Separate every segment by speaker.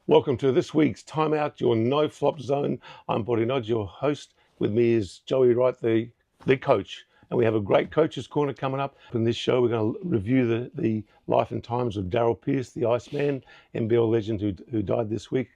Speaker 1: Welcome to this week's Timeout, your no-flop zone. I'm Boti Nagy, your host. With me is Joey Wright, the coach. And we have a great coach's corner coming up. In this show, we're going to review the life and times of Darryl Pearce, the Iceman, NBL legend who died this week.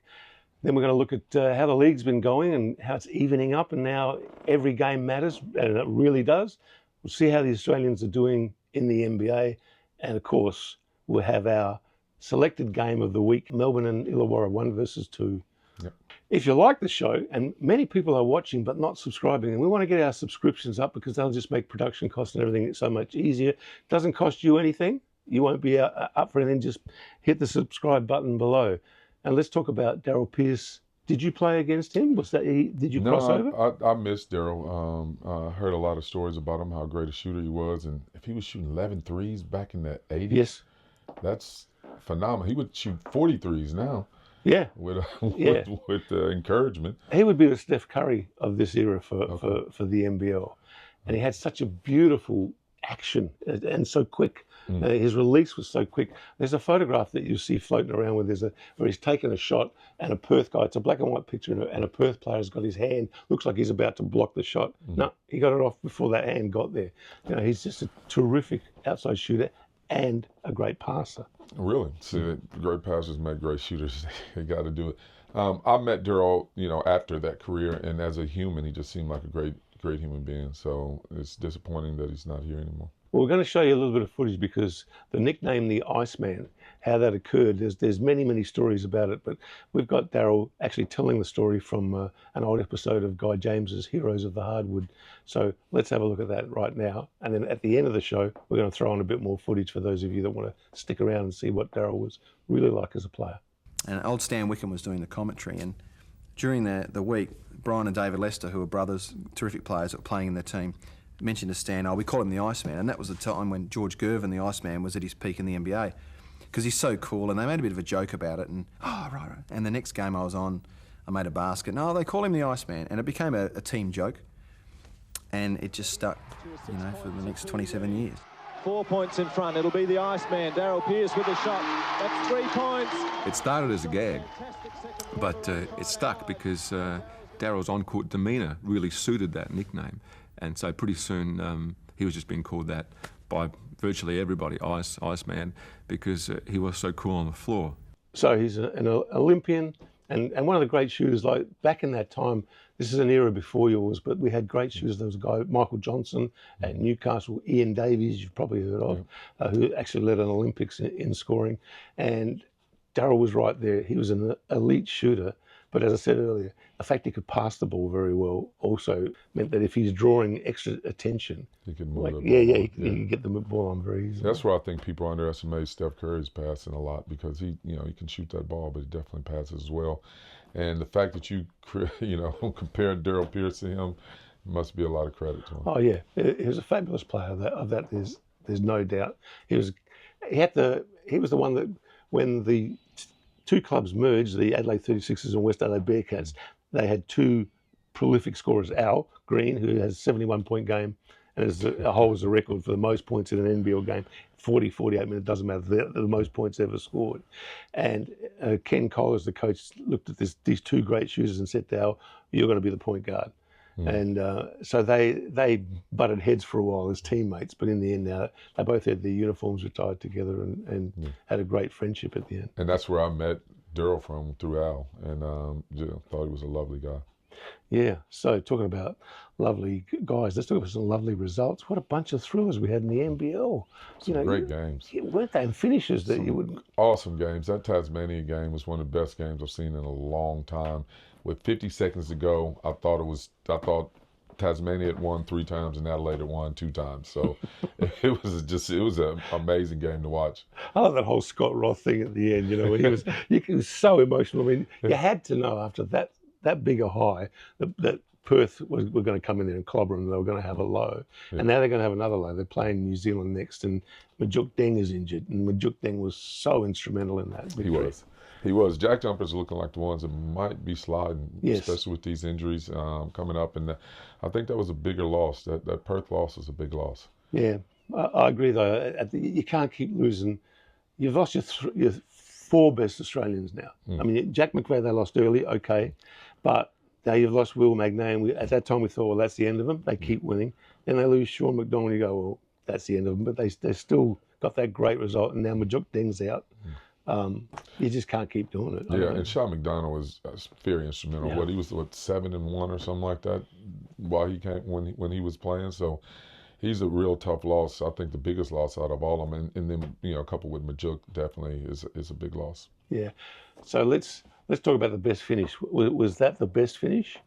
Speaker 1: Then we're going to look at how the league's been going and how it's evening up, and now every game matters, and it really does. We'll see how the Australians are doing in the NBA. And of course, we'll have our selected game of the week, Melbourne and Illawarra 1 versus 2.
Speaker 2: Yep.
Speaker 1: If you like the show, and many people are watching but not subscribing, and we want to get our subscriptions up because they'll just make production costs and everything so much easier. It doesn't cost you anything. You won't be up for anything. Just hit the subscribe button below. And let's talk about Darryl Pearce. Did you play against him? Did you cross over?
Speaker 2: No, I missed Darryl. I heard a lot of stories about him, how great a shooter he was. And if he was shooting 11 threes back in the 80s,
Speaker 1: yes,
Speaker 2: that's phenomenal. He would shoot 40 threes now.
Speaker 1: Yeah.
Speaker 2: With encouragement.
Speaker 1: He would be the Steph Curry of this era for the NBL. And he had such a beautiful action and so quick. His release was so quick. There's a photograph that you see floating around where he's taken a shot and a Perth guy, it's a black and white picture, and a Perth player's got his hand, looks like he's about to block the shot. No, he got it off before that hand got there. You know, he's just a terrific outside shooter and a great passer.
Speaker 2: Really? See, great passers make great shooters. They got to do it. I met Darryl, after that career, and as a human, he just seemed like a great human being. So it's disappointing that he's not here anymore.
Speaker 1: Well, we're going to show you a little bit of footage because the nickname, the Iceman, how that occurred, there's many stories about it, but we've got Darryl actually telling the story from an old episode of Guy James's Heroes of the Hardwood. So let's have a look at that right now. And then at the end of the show, we're going to throw on a bit more footage for those of you that want to stick around and see what Darryl was really like as a player.
Speaker 3: And old Stan Wickham was doing the commentary, and during the week, Brian and David Lester, who were brothers, terrific players that were playing in their team, mentioned to Stan, we call him the Iceman, and that was the time when George Gervin, the Iceman, was at his peak in the NBA, because he's so cool, and they made a bit of a joke about it, and right. And the next game I was on, I made a basket, they call him the Iceman, and it became a team joke, and it just stuck, for the next 27 years.
Speaker 4: 4 points in front, it'll be the Iceman, Darryl Pearce with a shot, that's 3 points.
Speaker 5: It started as a gag, but it stuck because Darryl's on-court demeanour really suited that nickname. And so pretty soon he was just being called that by virtually everybody, Iceman, because he was so cool on the floor.
Speaker 1: So he's an Olympian and one of the great shooters. Like back in that time, this is an era before yours, but we had great shooters. There was a guy, Michael Johnson at Newcastle, Ian Davies, you've probably heard of, who actually led an Olympics in scoring. And Darryl was right there. He was an elite shooter. But as I said earlier, the fact he could pass the ball very well also meant that if he's drawing extra attention,
Speaker 2: he could move
Speaker 1: he could get the ball on very easily.
Speaker 2: That's why I think people underestimate Steph Curry's passing a lot, because he can shoot that ball, but he definitely passes as well. And the fact that you compared Darryl Pearce to him must be a lot of credit to him.
Speaker 1: Oh yeah, he was a fabulous player. Of that, there's no doubt. He was the one that when the two clubs merged, the Adelaide 36ers and West Adelaide Bearcats, they had two prolific scorers. Al Green, who has a 71-point game and holds the record for the most points in an NBL game, 40, 48 minutes, doesn't matter, the most points ever scored. And Ken Cole, as the coach, looked at these two great shooters and said to Al, you're going to be the point guard. And so they butted heads for a while as teammates, but in the end, they both had their uniforms retired together and had a great friendship at the end.
Speaker 2: And that's where I met Darryl from, through Al, and thought he was a lovely guy.
Speaker 1: Yeah, so talking about lovely guys, let's talk about some lovely results. What a bunch of thrillers we had in the NBL.
Speaker 2: Some great games.
Speaker 1: Weren't they? And finishes that you would...
Speaker 2: Awesome games. That Tasmania game was one of the best games I've seen in a long time. With 50 seconds to go, I thought Tasmania had won 3 times and Adelaide had won 2 times. So it was an amazing game to watch.
Speaker 1: I love that whole Scott Roth thing at the end. He was so emotional. I mean, you had to know after that big a high that Perth were going to come in there and clobber them. They were going to have a low, and now they're going to have another low. They're playing New Zealand next, and Majuk Deng is injured, and Majuk Deng was so instrumental in that victory.
Speaker 2: He was. Jack jumpers are looking like the ones that might be sliding, especially with these injuries coming up. And I think that was a bigger loss. That Perth loss was a big loss. Yeah,
Speaker 1: I agree though. You can't keep losing. You've lost your 4 best Australians now. I mean, Jack McVeigh, they lost early, okay, but now you've lost Will Magnay, and at that time we thought, well, that's the end of them. They keep winning. Then they lose Sean McDonald, you go, well, that's the end of them. But they still got that great result, and now Majuk Deng's out. You just can't keep doing it.
Speaker 2: Yeah, and Sean McDonald was very instrumental.
Speaker 1: Yeah.
Speaker 2: He was 7-1 or something like that while he came when he was playing. So he's a real tough loss. I think the biggest loss out of all of them, and then coupled with Majuk definitely is a big loss.
Speaker 1: Yeah. So let's talk about the best finish. Was that the best finish,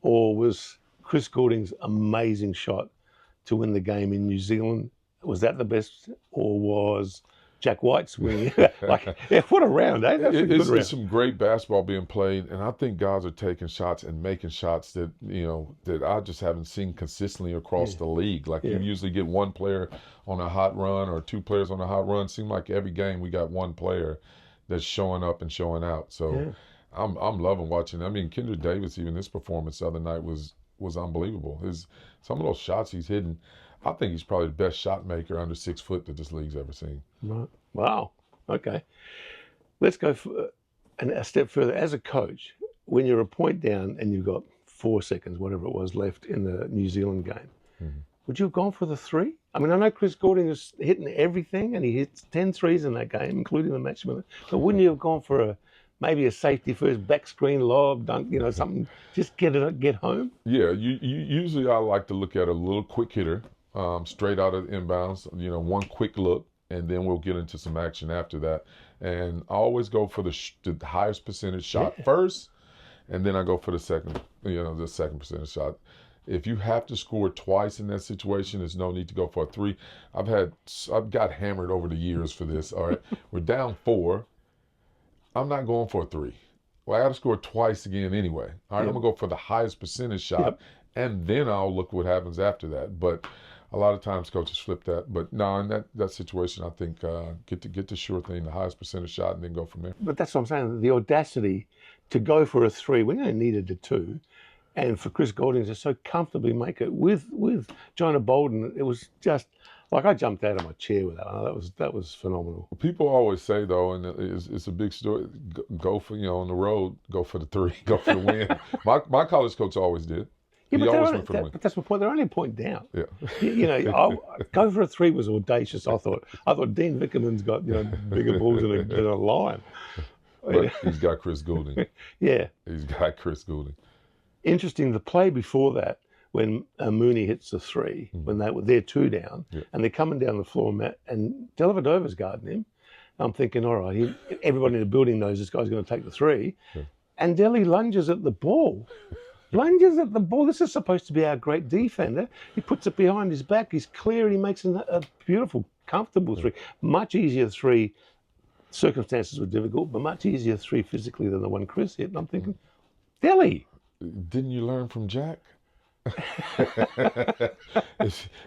Speaker 1: or was Chris Goulding's amazing shot to win the game in New Zealand? Was that the best, or was Jack White's winning? What a round, eh? That's a good round.
Speaker 2: It's some great basketball being played, and I think guys are taking shots and making shots that that I just haven't seen consistently across the league. You usually get one player on a hot run or 2 players on a hot run. Seems like every game we got one player that's showing up and showing out. So I'm loving watching. I mean, Kendrick Davis, even his performance the other night was unbelievable. Some of those shots he's hitting, I think he's probably the best shot maker under 6 foot that this league's ever seen.
Speaker 1: Right. Wow. Okay. Let's go a step further. As a coach, when you're a point down and you've got 4 seconds, whatever it was, left in the New Zealand game, would you have gone for the 3? I mean, I know Chris Goulding is hitting everything, and he hits 10 threes in that game, including the match winner. But wouldn't you have gone for maybe a safety first, back screen lob, dunk, something, just get home?
Speaker 2: Yeah, usually I like to look at a little quick hitter, straight out of the inbounds, one quick look, and then we'll get into some action after that. And I always go for the highest percentage shot first, and then I go for the second percentage shot. If you have to score twice in that situation, there's no need to go for a 3. I've got hammered over the years for this. All right, we're down 4. I'm not going for a 3. Well, I got to score twice again anyway. All right, I'm gonna go for the highest percentage shot, and then I'll look what happens after that. But a lot of times coaches flip that. But no, in that situation, I think get the sure thing, the highest percentage shot, and then go from there.
Speaker 1: But that's what I'm saying. The audacity to go for a 3. We only needed a 2. And for Chris Goulding to so comfortably make it with Jonah Bolden, it was just like I jumped out of my chair with that. That was phenomenal.
Speaker 2: People always say though, and it's a big story. Go for on the road, go for the 3, go for the win. My college coach always did.
Speaker 1: Yeah,
Speaker 2: he always went for the win.
Speaker 1: But that's my point. They're only a point down.
Speaker 2: Yeah.
Speaker 1: Go for a 3 was audacious. I thought Dean Vickerman's got bigger balls than a lion.
Speaker 2: But he's got Chris Goulding.
Speaker 1: Yeah.
Speaker 2: He's got Chris Goulding.
Speaker 1: Interesting, the play before that, when Mooney hits the 3, when they're 2 down, and they're coming down the floor, and Dellavedova's guarding him. I'm thinking, all right, everybody in the building knows this guy's going to take the 3. Yeah. And Delly lunges at the ball. This is supposed to be our great defender. He puts it behind his back. He's clear. He makes a beautiful, comfortable 3. Much easier 3. Circumstances were difficult, but much easier 3 physically than the one Chris hit. And I'm thinking, Delly.
Speaker 2: Didn't you learn from Jack?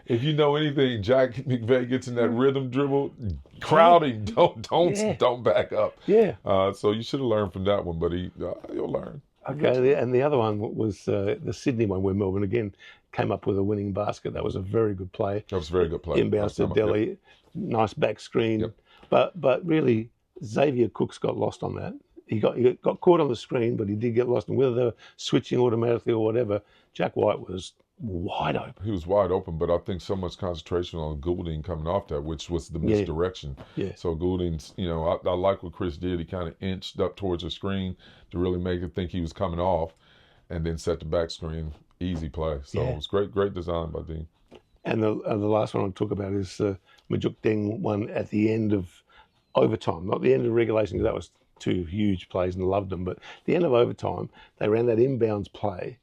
Speaker 2: if you know anything, Jack McVeigh gets in that rhythm dribble, crowding, don't back up.
Speaker 1: Yeah.
Speaker 2: So you should have learned from that one, but you'll learn.
Speaker 1: Okay, and the other one was the Sydney one where Melbourne again came up with a winning basket. That was a very good play.
Speaker 2: That was a very good play.
Speaker 1: Inbounds to Delhi, nice back screen. Yep. But really, Xavier Cooks got lost on that. He got caught on the screen, but he did get lost. And whether they were switching automatically or whatever, Jack White was wide open.
Speaker 2: He was wide open, but I think so much concentration on Goulding coming off that, which was the misdirection.
Speaker 1: Yeah.
Speaker 2: So Goulding's, I like what Chris did. He kind of inched up towards the screen to really make it think he was coming off, and then set the back screen. Easy play. So it was great design by Dean.
Speaker 1: And the last one I'll talk about is Majuk Deng one at the end of overtime, not the end of regulation, because that was 2 huge plays and loved them. But at the end of overtime, they ran that inbounds play,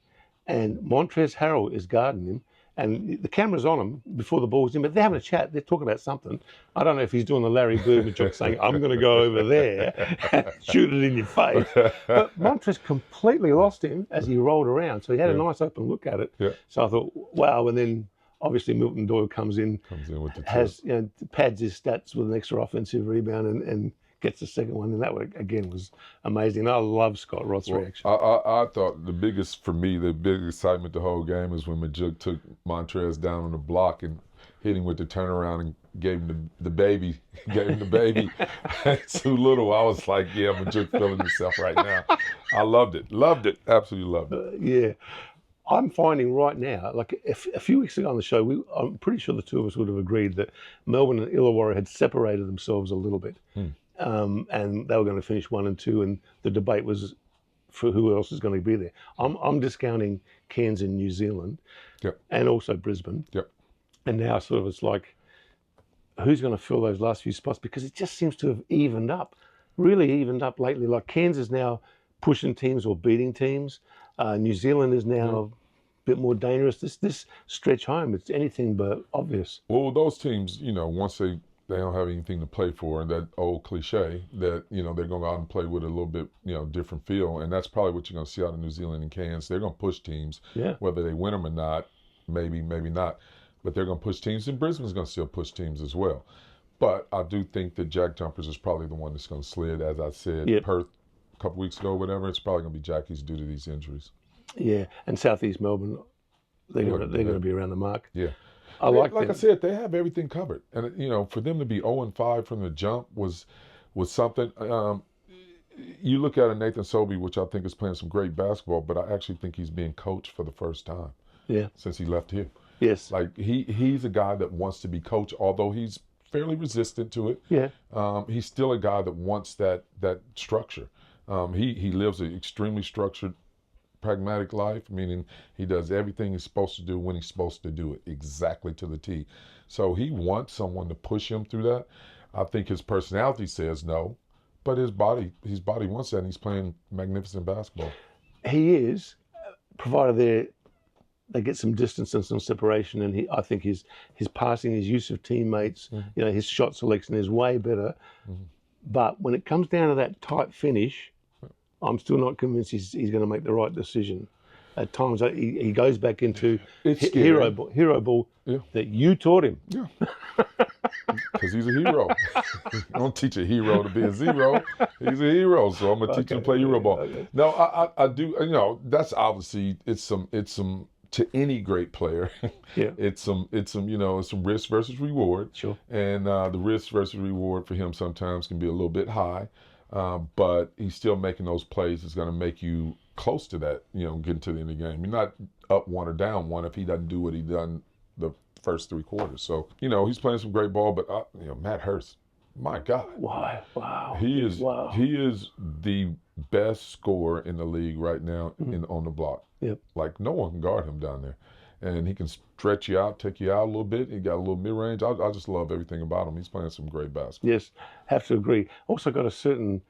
Speaker 1: and Montrezl Harrell is guarding him, and the camera's on him before the ball's in, but they're having a chat. They're talking about something. I don't know if he's doing the Larry Bird Majuk saying, I'm going to go over there and shoot it in your face. But Montrezl completely lost him as he rolled around, so he had a nice open look at it. Yeah. So I thought, wow. And then obviously Milton Doyle comes in with the pads his stats with an extra offensive rebound and gets the second one, and that again was amazing. I love Scott Roth's reaction.
Speaker 2: I thought the big excitement the whole game is when Majuk took Montrezl down on the block and hit him with the turnaround and gave him the baby, too little. I was like, yeah, I'm just feeling myself right now. I loved it, absolutely loved it.
Speaker 1: Yeah. I'm finding right now, like a few weeks ago on the show, I'm pretty sure the two of us would have agreed that Melbourne and Illawarra had separated themselves a little bit. And they were going to finish 1 and 2, and the debate was for who else is going to be there. I'm discounting Cairns in New Zealand, and also Brisbane. And now sort of it's like, who's going to fill those last few spots? Because it just seems to have really evened up lately. Like Cairns is now pushing teams or beating teams. New Zealand is now a bit more dangerous. This stretch home, it's anything but obvious.
Speaker 2: Well, those teams, once they don't have anything to play for, and that old cliche that, they're going to go out and play with a little bit, different feel. And that's probably what you're going to see out of New Zealand and Cairns. They're going to push teams, whether they win them or not, maybe not. But they're going to push teams, and Brisbane's going to still push teams as well. But I do think that Jack Jumpers is probably the one that's going to slid, as I said, Perth a couple weeks ago, whatever. It's probably going to be Jackies due to these injuries.
Speaker 1: Yeah, and Southeast Melbourne, they're going to be around the mark.
Speaker 2: Yeah.
Speaker 1: Like
Speaker 2: I said, they have everything covered. And, for them to be 0-5 from the jump was something. You look at a Nathan Sobey, which I think is playing some great basketball, but I actually think he's being coached for the first time since he left here. Yes. Like, he's a guy that wants to be coached, although he's fairly resistant to it. Yeah. He's still a guy that wants that structure. He lives an extremely structured, pragmatic life, meaning he does everything he's supposed to do when he's supposed to do it, exactly to the T. So he wants someone to push him through that. I think his personality says no, but his body wants that, and he's playing magnificent basketball.
Speaker 1: He is, provided they get some distance and some separation, and I think his passing, his use of teammates, his shot selection is way better. But when it comes down to that tight finish, I'm still not convinced he's going to make the right decision. At times, he goes back into hero ball that you taught him.
Speaker 2: Yeah, because he's a hero. You don't teach a hero to be a zero. He's a hero, so I'm going to teach him to play hero ball. Okay. No, I do. That's obviously it's some to any great player. It's some risk versus reward. Sure. And the risk versus reward for him sometimes can be a little bit high. But he's still making those plays that's going to make you close to that, getting to the end of the game. You're not up 1 or down 1 if he doesn't do what he done the first 3 quarters. So, he's playing some great ball, but, Matt Hurst, my God.
Speaker 1: Wow.
Speaker 2: He is the best scorer in the league right now on the block. Yep. Like, no one can guard him down there. And he can stretch you out, take you out a little bit. He got a little mid-range. I just love everything about him. He's playing some great basketball.
Speaker 1: Yes, have to agree. Also got a certain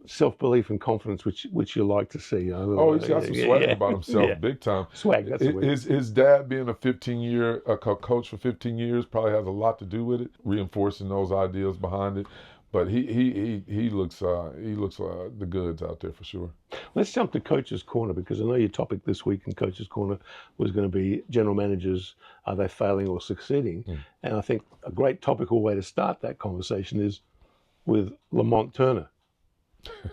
Speaker 1: self-belief and confidence, which you like to see.
Speaker 2: He's got some swag about himself, big time.
Speaker 1: Swag, that's the word.
Speaker 2: His dad being a coach for 15 years probably has a lot to do with it, reinforcing those ideas behind it. But he looks the goods out there for sure.
Speaker 1: Let's jump to Coach's Corner, because I know your topic this week in Coach's Corner was going to be general managers, are they failing or succeeding? And I think a great topical way to start that conversation is with Lamont Turner.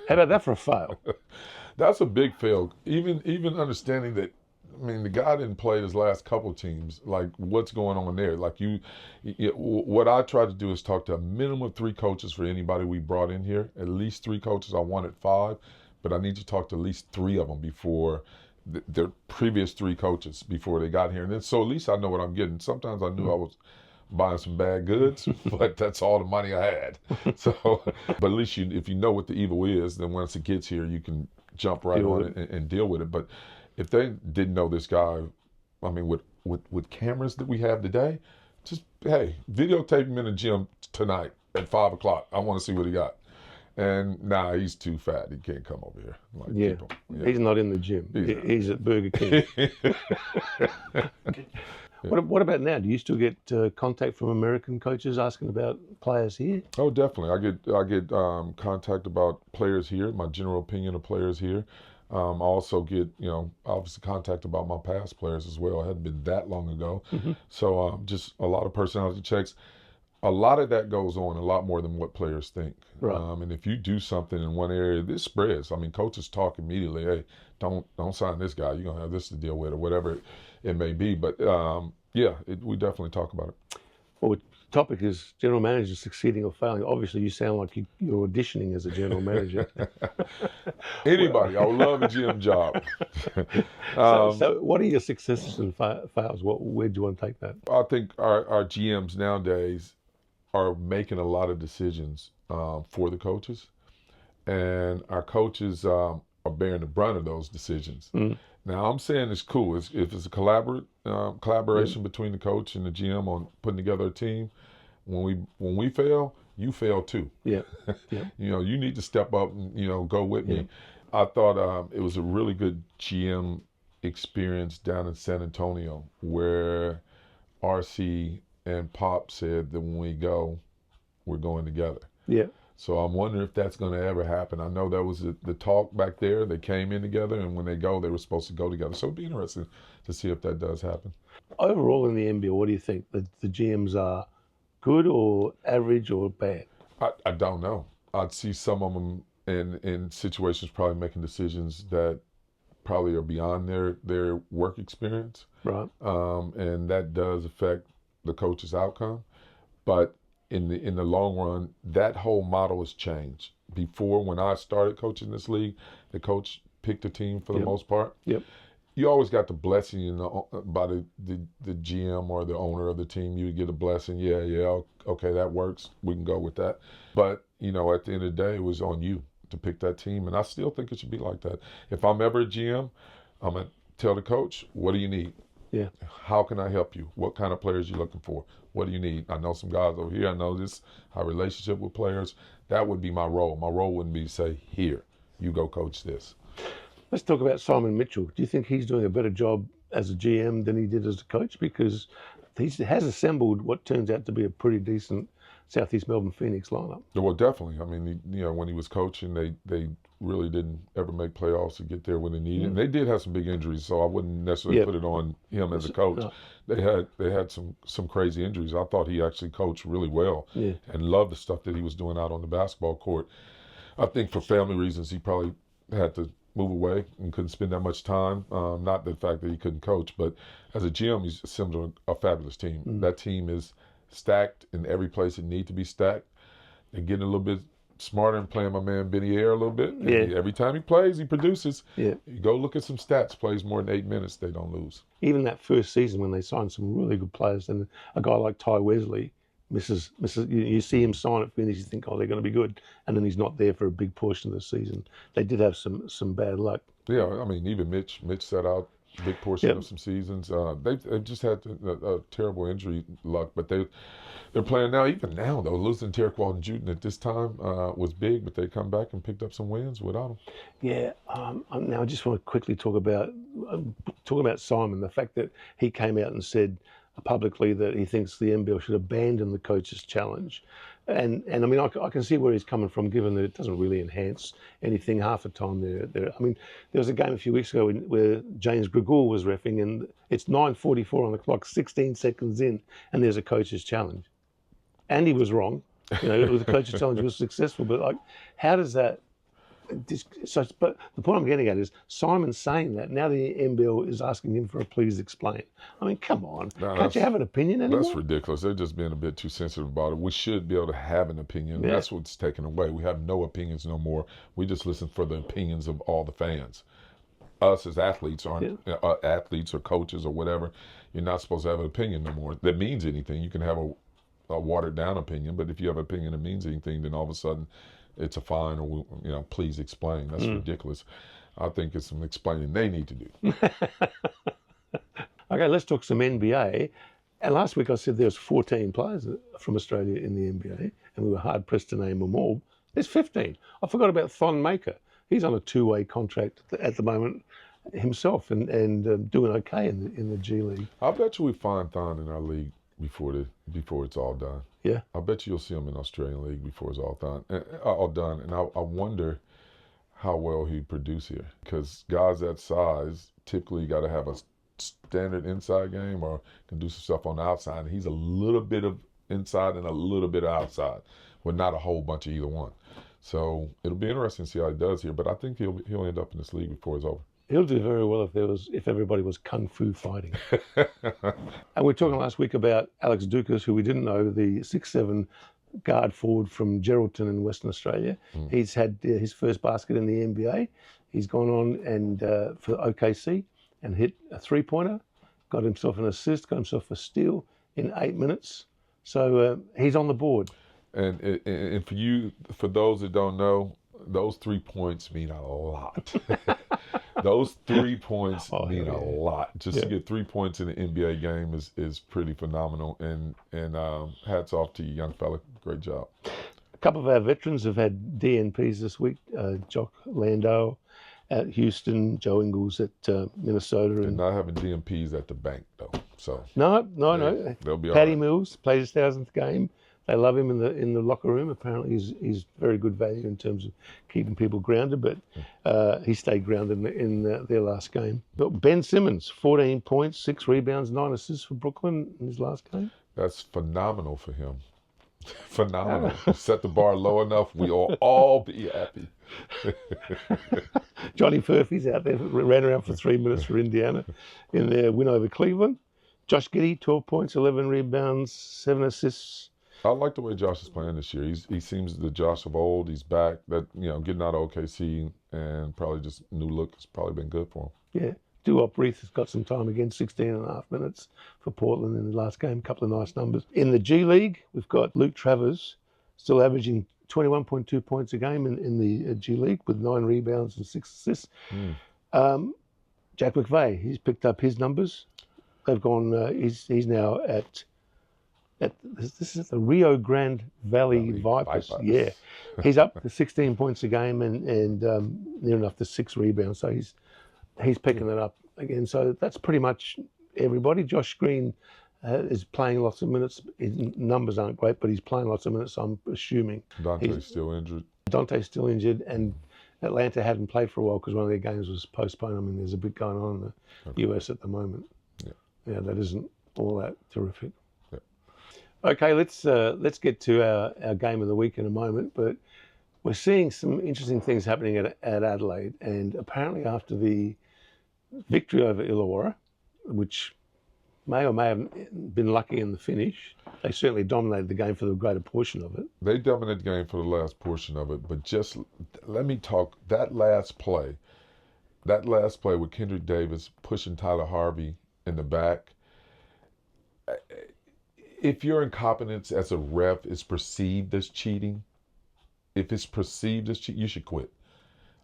Speaker 1: How about that for a fail?
Speaker 2: That's a big fail. Even understanding that, the guy didn't play his last couple of teams. Like, what's going on there? Like, what I try to do is talk to a minimum of 3 coaches for anybody we brought in here. At least 3 coaches. I wanted 5, but I need to talk to at least 3 of them before their previous 3 coaches before they got here. And then, so at least I know what I'm getting. Sometimes I knew I was buying some bad goods, but that's all the money I had. So, but at least if you know what the evil is, then once it gets here, you can jump right on it and deal with it. But if they didn't know this guy, with cameras that we have today, just, hey, videotape him in the gym tonight at 5 o'clock. I want to see what he got. And he's too fat. He can't come over here. Keep him.
Speaker 1: He's not in the gym. He's at Burger King. What about now? Do you still get contact from American coaches asking about players here?
Speaker 2: Oh, definitely. I get contact about players here, my general opinion of players here. I also get, obviously contact about my past players as well. It hadn't been that long ago. So just a lot of personality checks. A lot of that goes on, a lot more than what players think. Right. And if you do something in one area, this spreads. Coaches talk immediately, hey, don't sign this guy. You're going to have this to deal with, or whatever it may be. But, we definitely talk about it.
Speaker 1: Well, topic is general managers succeeding or failing. Obviously, you sound like you're auditioning as a general manager.
Speaker 2: Anybody, I would love a GM job.
Speaker 1: So what are your successes and fails? Where do you want to take that?
Speaker 2: I think our GMs nowadays are making a lot of decisions for the coaches, and our coaches are bearing the brunt of those decisions. Now, I'm saying it's cool. If it's a collaboration between the coach and the GM on putting together a team, when we fail, you fail too.
Speaker 1: Yeah.
Speaker 2: You need to step up and go with me. I thought it was a really good GM experience down in San Antonio where RC and Pop said that when we go, we're going together.
Speaker 1: Yeah.
Speaker 2: So I'm wondering if that's going to ever happen. I know that was the talk back there. They came in together, and when they go, they were supposed to go together. So it'd be interesting to see if that does happen.
Speaker 1: Overall in the NBL, what do you think? The GMs are good or average or bad?
Speaker 2: I don't know. I'd see some of them in situations probably making decisions that probably are beyond their work experience.
Speaker 1: Right.
Speaker 2: And that does affect the coach's outcome. But in the long run, that whole model has changed. Before, when I started coaching this league, the coach picked a team for the most part.
Speaker 1: Yep.
Speaker 2: You always got the blessing by the GM or the owner of the team. You would get a blessing. Yeah, okay, that works. We can go with that. But at the end of the day, it was on you to pick that team, and I still think it should be like that. If I'm ever a GM, I'm gonna tell the coach, what do you need?
Speaker 1: Yeah.
Speaker 2: How can I help you? What kind of players you looking for? What do you need? I know some guys over here. I know this, our relationship with players. That would be my role. My role wouldn't be to say, here, you go coach this.
Speaker 1: Let's talk about Simon Mitchell. Do you think he's doing a better job as a GM than he did as a coach? Because he has assembled what turns out to be a pretty decent Southeast Melbourne Phoenix lineup.
Speaker 2: Well, definitely. I mean, when he was coaching, they really didn't ever make playoffs to get there when they needed. And they did have some big injuries, so I wouldn't necessarily put it on him as a coach.
Speaker 1: No.
Speaker 2: They had some crazy injuries. I thought he actually coached really well and loved the stuff that he was doing out on the basketball court. I think for family reasons, he probably had to move away and couldn't spend that much time. Not the fact that he couldn't coach, but as a GM, he's assembled a fabulous team. That team is stacked in every place it needs to be stacked. They're getting a little bit smarter and playing my man Benny Air a little bit. Every time he plays, he produces. You go look at some stats, plays more than 8 minutes, they don't lose.
Speaker 1: Even that first season when they signed some really good players, and a guy like Ty Wesley, you see him sign at Phoenix, you think, oh, they're going to be good, and then he's not there for a big portion of the season. They did have some bad luck. Yeah,
Speaker 2: I mean, even Mitch sat out a big portion of some seasons. They've just had a terrible injury luck, but they're playing now. Even now, though, losing Tarek Walton-Juden at this time was big, but they come back and picked up some wins without him.
Speaker 1: Yeah. Now I just want to quickly talk about Simon. The fact that he came out and said publicly that he thinks the NBL should abandon the coach's challenge. And I mean, I can see where he's coming from, given that it doesn't really enhance anything half the time. I mean, there was a game a few weeks ago where James Gregoire was reffing, and it's 9:44 on the clock, 16 seconds in, and there's a coach's challenge. And he was wrong. The coach's challenge was successful, but how does that? But the point I'm getting at is Simon's saying that now the NBL is asking him for a please explain. I mean, come on, can't you have an opinion anymore?
Speaker 2: That's ridiculous. They're just being a bit too sensitive about it. We should be able to have an opinion. That's what's taken away. We have no opinions no more. We just listen for the opinions of all the fans. Us as athletes aren't athletes or coaches or whatever. You're not supposed to have an opinion no more that means anything. You can have a watered down opinion, but if you have an opinion that means anything, then all of a sudden it's a fine, or please explain. That's ridiculous. I think it's some explaining they need to do.
Speaker 1: Okay, let's talk some NBA. And last week I said there was 14 players from Australia in the NBA, and we were hard pressed to name them all. There's 15. I forgot about Thon Maker. He's on a 2-way contract at the moment himself, and doing okay in the G League.
Speaker 2: I bet you we find Thon in our league before it's all done.
Speaker 1: Yeah.
Speaker 2: I bet you'll see him in Australian League before it's all done. And I wonder how well he'd produce here, because guys that size typically got to have a standard inside game or can do some stuff on the outside. And he's a little bit of inside and a little bit of outside, with not a whole bunch of either one. So it'll be interesting to see how he does here. But I think he'll end up in this league before it's over.
Speaker 1: He'll do very well if everybody was kung fu fighting. And we were talking last week about Alex Dukas, who we didn't know, the 6'7" guard forward from Geraldton in Western Australia. He's had his first basket in the NBA. He's gone on and for OKC and hit a three-pointer, got himself an assist, got himself a steal in 8 minutes. So he's on the board.
Speaker 2: And for those that don't know, those 3 points mean a lot. Those 3 points mean a lot. Just to get 3 points in an NBA game is pretty phenomenal. And hats off to you, young fella. Great job.
Speaker 1: A couple of our veterans have had DNPs this week. Jock Landau at Houston, Joe Ingles at Minnesota.
Speaker 2: They're not having DNPs at the bank, though. So
Speaker 1: No.
Speaker 2: They'll be all
Speaker 1: Patty
Speaker 2: right.
Speaker 1: Mills played his 1000th game. They love him in the locker room. Apparently, he's very good value in terms of keeping people grounded. But he stayed grounded in their last game. But Ben Simmons, 14 points, 6 rebounds, 9 assists for Brooklyn in his last game.
Speaker 2: That's phenomenal for him. Phenomenal. Set the bar low enough, we'll all be happy.
Speaker 1: Johnny Furphy's out there, ran around for 3 minutes for Indiana in their win over Cleveland. Josh Giddey, 12 points, 11 rebounds, 7 assists.
Speaker 2: I like the way Josh is playing this year. He seems the Josh of old. He's back. That getting out of OKC and probably just new look has probably been good for him.
Speaker 1: Yeah. Duop Reith has got some time again, 16.5 minutes for Portland in the last game. A couple of nice numbers. In the G League, we've got Luke Travers still averaging 21.2 points a game in the G League with 9 rebounds and 6 assists. Jack McVeigh, he's picked up his numbers. They've gone. He's now at this is the Rio Grande Valley Vipers. Yeah, he's up to 16 points a game and near enough to 6 rebounds. So he's picking it up again. So that's pretty much everybody. Josh Green is playing lots of minutes. His numbers aren't great, but he's playing lots of minutes. I'm assuming.
Speaker 2: Dante's still injured.
Speaker 1: Dante's still injured, and Atlanta hadn't played for a while because one of their games was postponed. I mean, there's a bit going on in the US at the moment. Yeah, that isn't all that terrific.
Speaker 2: Yeah.
Speaker 1: Okay, let's get to our game of the week in a moment, but we're seeing some interesting things happening at Adelaide, and apparently after the victory over Illawarra, which may or may have been lucky in the finish, they certainly dominated the game for the greater portion of it.
Speaker 2: They dominated the game for the last portion of it, but just let me talk that last play with Kendrick Davis pushing Tyler Harvey in the back. If your incompetence as a ref is perceived as cheating, if it's perceived as cheating, you should quit.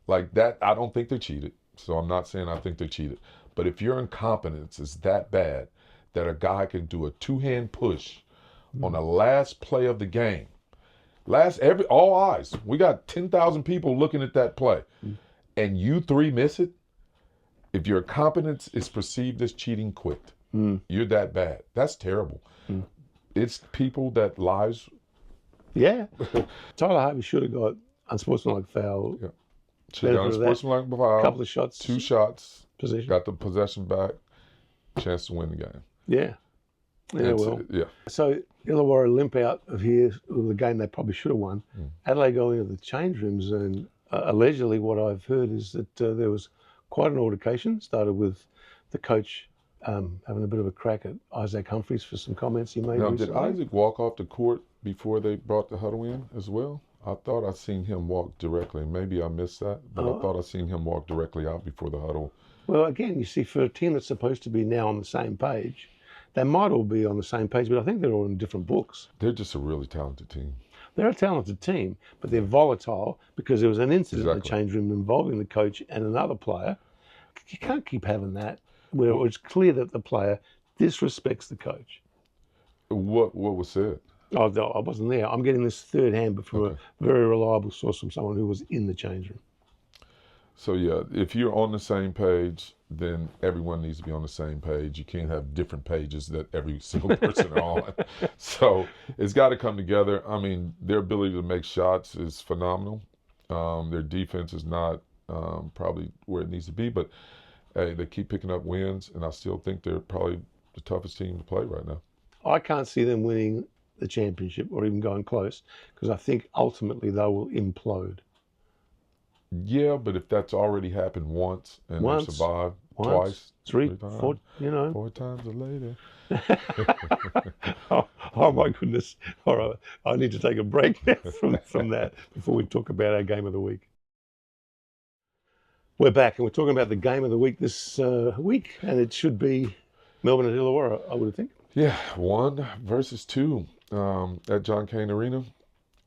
Speaker 2: Like that, I don't think they cheated. So I'm not saying I think they cheated. But if your incompetence is that bad that a guy can do a 2-hand push on the last play of the game, all eyes, we got 10,000 people looking at that play, and you 3 miss it, if your incompetence is perceived as cheating, quit. You're that bad. That's terrible. It's people that lies.
Speaker 1: Yeah. Tyler Harvey should have got unsportsmanlike foul.
Speaker 2: Yeah. Should have got unsportsmanlike foul.
Speaker 1: A couple of shots.
Speaker 2: 2 shots.
Speaker 1: Possession.
Speaker 2: Got the possession back. Chance to win the game.
Speaker 1: Yeah. Yeah,
Speaker 2: Yeah.
Speaker 1: So Illawarra limp out of here with the game they probably should have won. Adelaide going into the change rooms, and allegedly what I've heard is that there was quite an altercation. Started with the coach having a bit of a crack at Isaac Humphries for some comments he made
Speaker 2: Now,
Speaker 1: recently.
Speaker 2: did Isaac walk off the court before they brought the huddle in as well? I thought I seen him walk directly. Maybe I missed that, but I thought I seen him walk directly out before the huddle.
Speaker 1: Well, again, you see, for a team that's supposed to be now on the same page, they might all be on the same page, but I think they're all in different books.
Speaker 2: They're just a really talented team.
Speaker 1: They're a talented team, but they're volatile because there was an incident in the change room involving the coach and another player. You can't keep having that where it's clear that the player disrespects the coach.
Speaker 2: What was said?
Speaker 1: Oh, no, I wasn't there. I'm getting this third hand, but from a very reliable source from someone who was in the change room.
Speaker 2: So, yeah, if you're on the same page, then everyone needs to be on the same page. You can't have different pages that every single person are on. So it's got to come together. I mean, their ability to make shots is phenomenal. Their defense is not probably where it needs to be, but hey, they keep picking up wins, and I still think they're probably the toughest team to play right now.
Speaker 1: I can't see them winning the championship or even going close because I think ultimately they will implode.
Speaker 2: Yeah, but if that's already happened once and they survived twice,
Speaker 1: three
Speaker 2: times,
Speaker 1: four,
Speaker 2: 4 times or later.
Speaker 1: oh my goodness. All right. I need to take a break now from that before we talk about our game of the week. We're back and we're talking about the game of the week this week, and it should be Melbourne and Illawarra, I would think.
Speaker 2: Yeah, 1 versus 2 at John Cain Arena.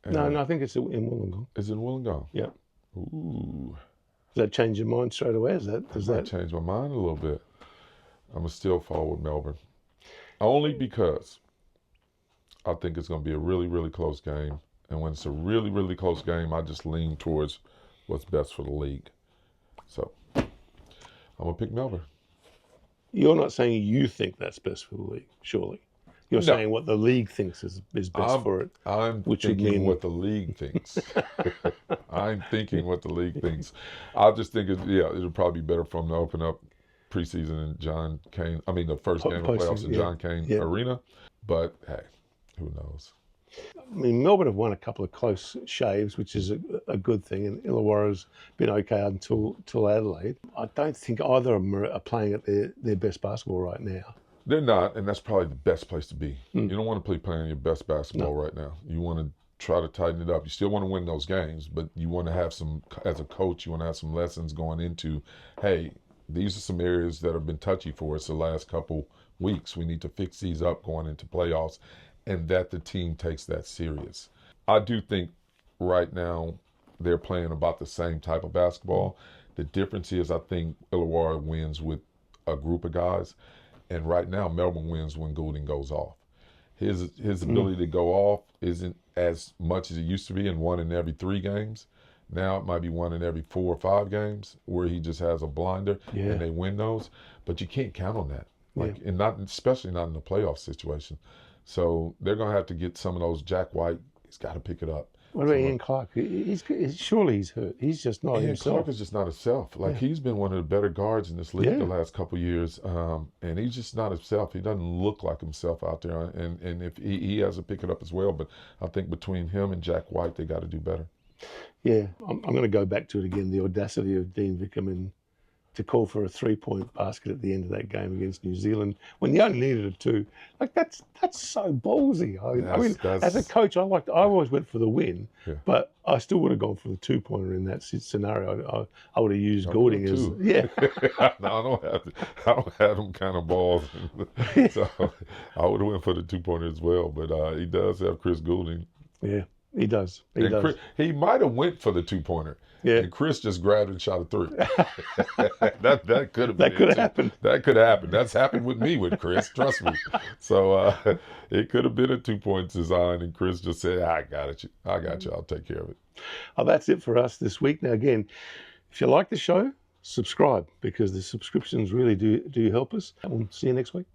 Speaker 1: No, I think it's in Wollongong.
Speaker 2: Is it in Wollongong?
Speaker 1: Yeah.
Speaker 2: Ooh.
Speaker 1: Does that change your mind straight away? Does that
Speaker 2: change my mind a little bit? I'm going to still fall with Melbourne. Only because I think it's going to be a really, really close game. And when it's a really, really close game, I just lean towards what's best for the league. So I'm going to pick Melbourne.
Speaker 1: You're not saying you think that's best for the league, surely. You're saying what the league thinks is best for it.
Speaker 2: I'm thinking what the league thinks. I'm thinking what the league thinks. I just think it'll probably be better for them to open up preseason in John Cain. I mean, the first game of playoffs in John Cain Arena. But hey, who knows? I
Speaker 1: mean, Melbourne have won a couple of close shaves, which is a good thing, and Illawarra's been okay until Adelaide. I don't think either of them are playing at their best basketball right now.
Speaker 2: They're not, and that's probably the best place to be. You don't want to be playing your best basketball right now. You want to try to tighten it up. You still want to win those games, but you want to have some, as a coach, you want to have some lessons going into, hey, these are some areas that have been touchy for us the last couple weeks. We need to fix these up going into playoffs, and that the team takes that serious. I do think right now they're playing about the same type of basketball. The difference is I think Illawarra wins with a group of guys. And right now, Melbourne wins when Goulding goes off. His ability to go off isn't as much as it used to be in 1 in every 3 games. Now it might be 1 in every 4 or 5 games where he just has a blinder and they win those. But you can't count on that, and especially not in a playoff situation. So they're going to have to get some of those. Jack White, he's got to pick it up.
Speaker 1: What about Ian Clark? Surely he's hurt. He's just not himself.
Speaker 2: Ian Clark is just not himself. He's been one of the better guards in this league the last couple of years, and he's just not himself. He doesn't look like himself out there, and if he has to pick it up as well. But I think between him and Jack White, they got to do better.
Speaker 1: Yeah, I'm going to go back to it again. The audacity of Dean Vickerman to call for a 3-point basket at the end of that game against New Zealand when you only needed a 2. That's so ballsy. I mean, as a coach, I always went for the win, but I still would have gone for the 2-pointer in that scenario. I would have used Goulding as
Speaker 2: I don't have them kind of balls, so I would have went for the 2-pointer as well. But he does have Chris Goulding.
Speaker 1: Yeah, he does.
Speaker 2: He might have went for the 2-pointer. Yeah. And Chris just grabbed and shot a 3. that could have happened. That could happen. That's happened with me with Chris. Trust me. So it could have been a 2-point design, and Chris just said, "I got it. I got you. I'll take care of it."
Speaker 1: Oh, that's it for us this week. Now, again, if you like the show, subscribe because the subscriptions really do help us. And we'll see you next week.